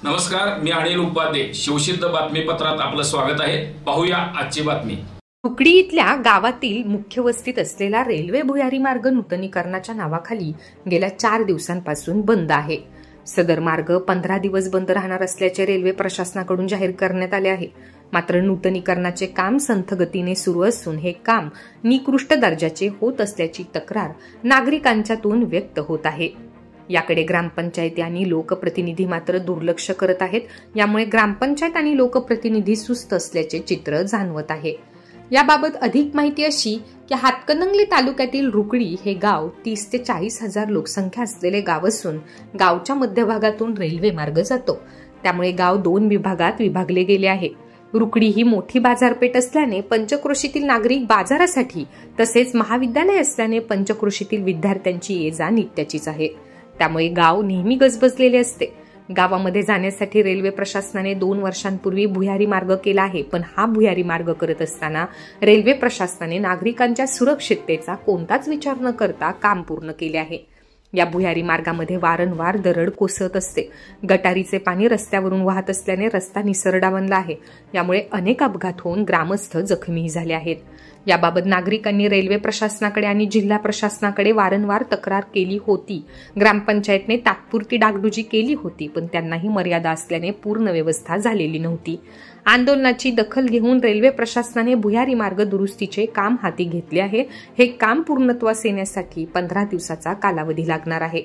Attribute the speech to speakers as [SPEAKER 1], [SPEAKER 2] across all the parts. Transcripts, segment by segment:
[SPEAKER 1] नमस्कार, मी अनिल उपाध्ये. शिवसिद्ध बातमीपत्रात आपलं स्वागत आहे. पाहूया आजची बातमी.
[SPEAKER 2] रुकडी इथल्या गावातील मुख्य वस्तीत असलेला रेल्वे भुयारी मार्ग नूतनीकरणाच्या नावाखाली गेल्या 4 दिवसांपासून बंद आहे. सदर मार्ग 15 दिवस बंद राहणार असल्याचे रेल्वे प्रशासनाकडून जाहीर करण्यात आले आहे. मात्र नूतनीकरणाचे काम संथ गतीने सुरू असून हे काम निकृष्ट दर्जाचे होत असल्याची तक्रार नागरिकांच्यातून व्यक्त होत आहे. याकडे ग्रामपंचायती आणि लोकप्रतिनिधी मात्र दुर्लक्ष करत आहेत. यामुळे ग्रामपंचायत आणि लोकप्रतिनिधी सुस्त असल्याचे चित्र जाणवत आहे. याबाबत अधिक माहिती अशी की हातकणंगले तालुक्यातील रुकडी हे गाव 30 ते 40 हजार लोकसंख्या असलेले गाव असून गावच्या मध्यभागातून रेल्वे मार्ग जातो. त्यामुळे गाव 2 विभागात विभागले गेले आहे. रुकडी ही मोठी बाजारपेठ असल्याने पंचक्रोशीतील नागरिक बाजारासाठी तसेच महाविद्यालय असल्याने पंचक्रोशीतील विद्यार्थ्यांची ये-जा नित्याचीच आहे. त्यामुळे गाव नेहमी गजबजलेले असते. गावामध्ये जाण्यासाठी रेल्वे प्रशासनाने 2 वर्षांपूर्वी भुयारी मार्ग केला आहे. पण हा भुयारी मार्ग करत असताना रेल्वे प्रशासनाने नागरिकांच्या सुरक्षिततेचा कोणताच विचार न करता काम पूर्ण केले आहे. या भुयारी मार्गामध्ये वारंवार दरड कोसळत असते. गटारीचे पाणी रस्त्यावरून वाहत असल्याने रस्ता निसरडा बनला आहे. यामुळे अनेक अपघात होऊन ग्रामस्थ जखमीही झाले आहेत. याबाबत नागरिकांनी रेल्वे प्रशासनाकडे आणि जिल्हा प्रशासनाकडे वारंवार तक्रार केली होती. ग्रामपंचायतने तात्पुरती डागडुजी केली होती, पण त्यांनाही मर्यादा असल्याने पूर्ण व्यवस्था झालेली नव्हती. आंदोलनाची दखल घेऊन रेल्वे प्रशासनाने भुयारी मार्ग दुरुस्तीचे काम हाती घेतले आहे. हे काम पूर्णत्वास येण्यासाठी 15 दिवसाचा कालावधी लागणार आहे.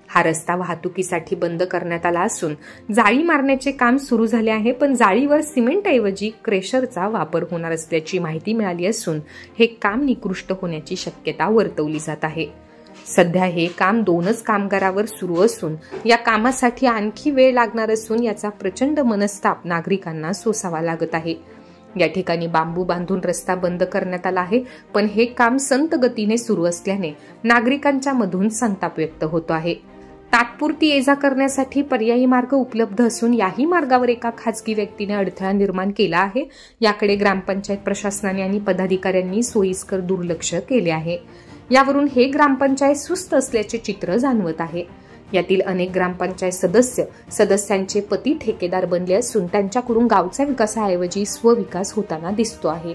[SPEAKER 2] हा रस्ता वाहतुकीसाठी बंद करण्यात आला असून जाळी मारण्याचे काम सुरू झाले आहे. पण जाळीवर सिमेंटऐवजी क्रेशरचा वापर होणार असल्याची माहिती मिळाली असून हे काम निकृष्ट होण्याची शक्यता वर्तवली जात आहे. सध्या हे काम 2च कामगारावर सुरू असून या कामासाठी आणखी वेळ लागणार असून याचा प्रचंड मनस्ताप नागरिकांना सोसावा लागत आहे. या ठिकाणी बांबू बांधून रस्ता बंद करण्यात आला आहे. पण हे काम संत गतीने सुरू असल्याने नागरिकांच्या मधून संताप व्यक्त होतो आहे. तात्पुरती ये-जा करण्यासाठी पर्यायी मार्ग उपलब्ध असून याही मार्गावर एका खासगी व्यक्तीने अडथळा निर्माण केला आहे. याकडे ग्रामपंचायत प्रशासनाने आणि पदाधिकाऱ्यांनी सोयीस्कर दुर्लक्ष केले आहे. यावरून हे ग्रामपंचायत सुस्त असल्याचे चित्र जाणवत आहे. यातील अनेक ग्रामपंचायत सदस्यांचे पती ठेकेदार बनले असून त्यांच्याकडून गावच्या विकासाऐवजी स्वविकास होताना दिसतो आहे.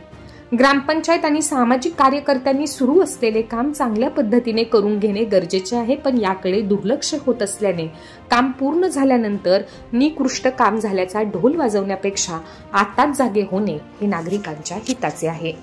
[SPEAKER 2] ग्रामपंचायत आणि सामाजिक कार्यकर्त्यांनी सुरू असलेले काम चांगल्या पद्धतीने करून घेणे गरजेचे आहे. पण याकडे दुर्लक्ष होत असल्याने काम पूर्ण झाल्यानंतर निकृष्ट काम झाल्याचा ढोल वाजवण्यापेक्षा आताच जागे होणे हे नागरिकांच्या हिताचे आहे.